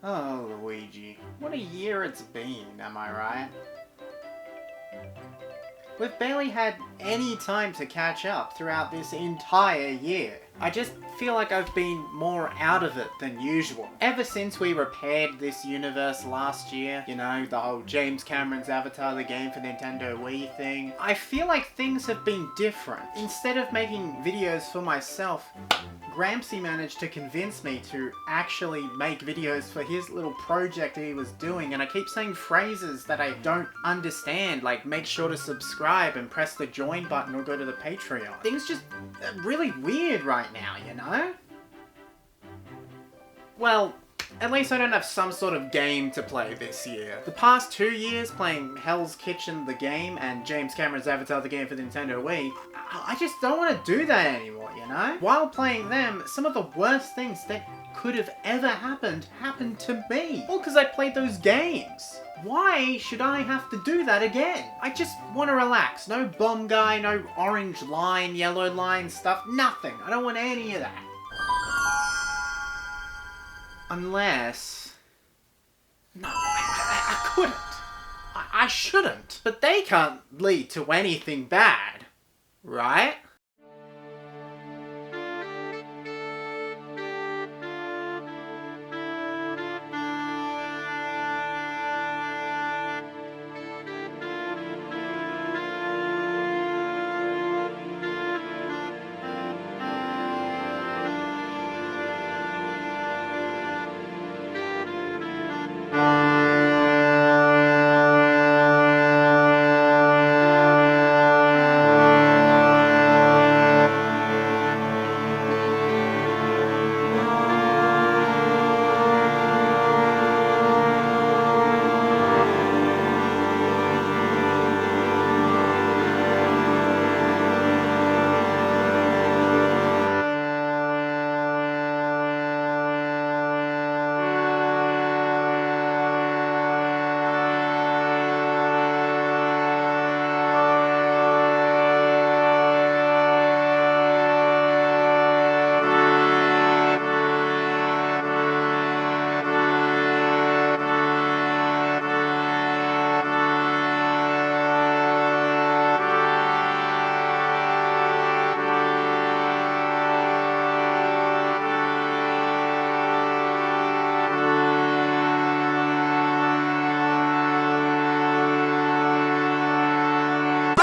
Oh, Luigi. What a year it's been, am I right? We've barely had any time to catch up throughout this entire year. I just feel like I've been more out of it than usual. Ever since we repaired this universe last year, you know, the whole James Cameron's Avatar the game for Nintendo Wii thing, I feel like things have been different. Instead of making videos for myself, Grampsy managed to convince me to actually make videos for his little project he was doing, and I keep saying phrases that I don't understand, like make sure to subscribe and press the join button or go to the Patreon. Things just are really weird right now, you know? Well, at least I don't have some sort of game to play this year. The past 2 years playing Hell's Kitchen the game and James Cameron's Avatar the game for Nintendo Wii, I just don't want to do that anymore, you know? While playing them, some of the worst things that could have ever happened to me. All because I played those games. Why should I have to do that again? I just want to relax. No bomb guy, no orange line, yellow line stuff, nothing. I don't want any of that. Unless... No, I couldn't. I shouldn't. But they can't lead to anything bad, right?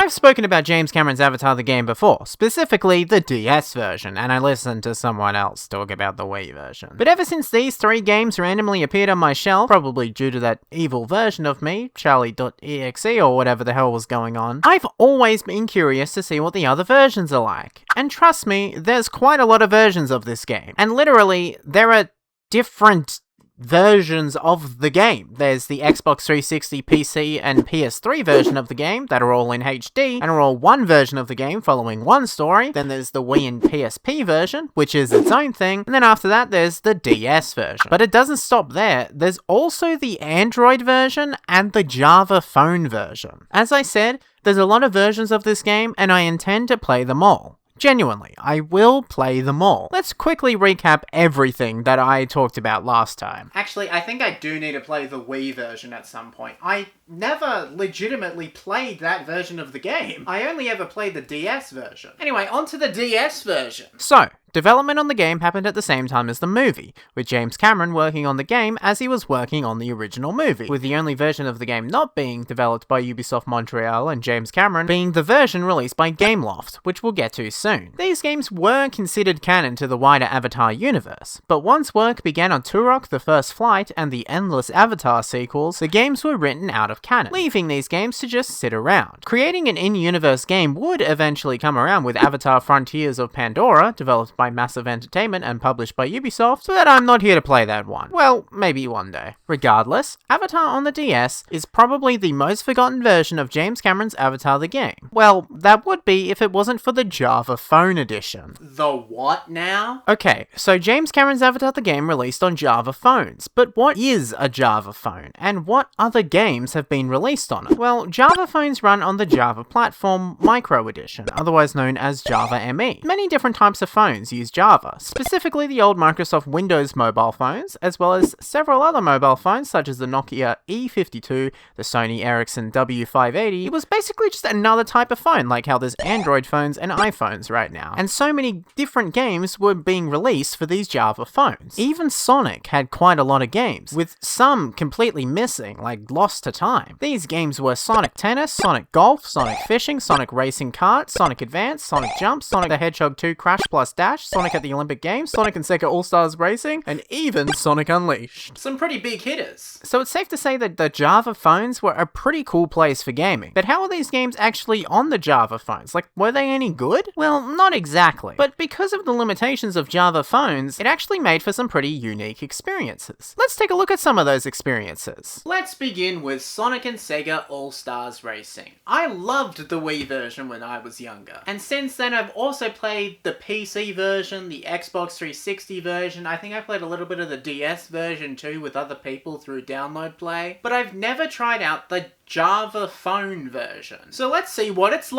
I've spoken about James Cameron's Avatar the game before, specifically the DS version, and I listened to someone else talk about the Wii version. But ever since these 3 games randomly appeared on my shelf, probably due to that evil version of me, Charlie.exe or whatever the hell was going on, I've always been curious to see what the other versions are like. And trust me, there's quite a lot of versions of this game. And literally, there are different versions of the game. There's the Xbox 360, PC, and PS3 version of the game that are all in HD and are all one version of the game following one story. Then there's the Wii and PSP version, which is its own thing. And then after that, there's the DS version. But it doesn't stop there. There's also the Android version and the Java phone version. As I said, there's a lot of versions of this game, and I intend to play them all. Genuinely, I will play them all. Let's quickly recap everything that I talked about last time. Actually, I think I do need to play the Wii version at some point. I never legitimately played that version of the game. I only ever played the DS version. Anyway, on to the DS version. So, development on the game happened at the same time as the movie, with James Cameron working on the game as he was working on the original movie, with the only version of the game not being developed by Ubisoft Montreal and James Cameron being the version released by Gameloft, which we'll get to soon. These games were considered canon to the wider Avatar universe, but once work began on Turok: The First Flight and the endless Avatar sequels, the games were written out of canon, leaving these games to just sit around. Creating an in-universe game would eventually come around with Avatar: Frontiers of Pandora, developed by Massive Entertainment and published by Ubisoft, but I'm not here to play that one. Well, maybe one day. Regardless, Avatar on the DS is probably the most forgotten version of James Cameron's Avatar the game. Well, that would be if it wasn't for the Java phone edition. The what now? Okay, so James Cameron's Avatar the game released on Java phones, but what is a Java phone, and what other games have been released on it? Well, Java phones run on the Java platform Micro Edition, otherwise known as Java ME. Many different types of phones phones use Java, specifically the old Microsoft Windows mobile phones, as well as several other mobile phones such as the Nokia E52, the Sony Ericsson W580. It was basically just another type of phone, like how there's Android phones and iPhones right now. And so many different games were being released for these Java phones. Even Sonic had quite a lot of games, with some completely missing, like Lost to Time. These games were Sonic Tennis, Sonic Golf, Sonic Fishing, Sonic Racing Kart, Sonic Advance, Sonic Jump, Sonic the Hedgehog 2 Crash Plus Dash, Sonic at the Olympic Games, Sonic and Sega All-Stars Racing, and even Sonic Unleashed. Some pretty big hitters. So it's safe to say that the Java phones were a pretty cool place for gaming. But how are these games actually on the Java phones? Like, were they any good? Well, not exactly. But because of the limitations of Java phones, it actually made for some pretty unique experiences. Let's take a look at some of those experiences. Let's begin with Sonic and Sega All-Stars Racing. I loved the Wii version when I was younger. And since then I've also played the PC version, the Xbox 360 version, I think I played a little bit of the DS version too with other people through Download Play, but I've never tried out the Java phone version. So let's see what it's like.